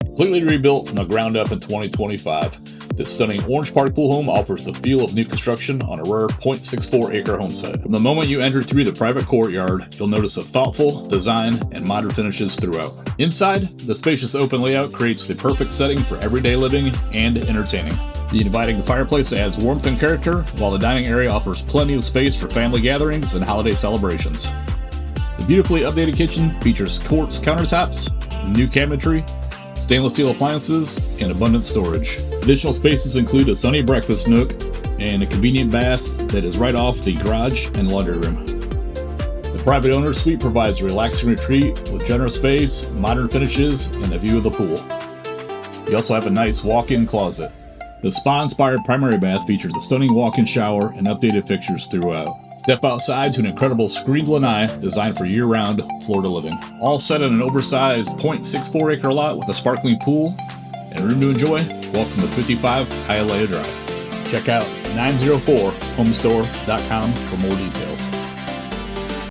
Completely rebuilt from the ground up in 2025, this stunning orange park pool home offers the feel of new construction on a rare 0.64 acre home site. From the moment you enter through the private courtyard, you'll notice a thoughtful design and modern finishes throughout. Inside, the spacious open layout creates the perfect setting for everyday living and entertaining. The inviting fireplace adds warmth and character, while the dining area offers plenty of space for family gatherings and holiday celebrations. The beautifully updated kitchen features quartz countertops, new cabinetry, stainless steel appliances, and abundant storage. Additional spaces include a sunny breakfast nook and a convenient bath that is right off the garage and laundry room. The private owner's suite provides a relaxing retreat with generous space, modern finishes, and a view of the pool. You also have a nice walk-in closet. The spa-inspired primary bath features a stunning walk-in shower and updated fixtures throughout. Step outside to an incredible screened lanai designed for year-round Florida living. All set on an oversized 0.64 acre lot with a sparkling pool and room to enjoy. Welcome to 55 Hialeah Drive. Check out 904homestore.com for more details.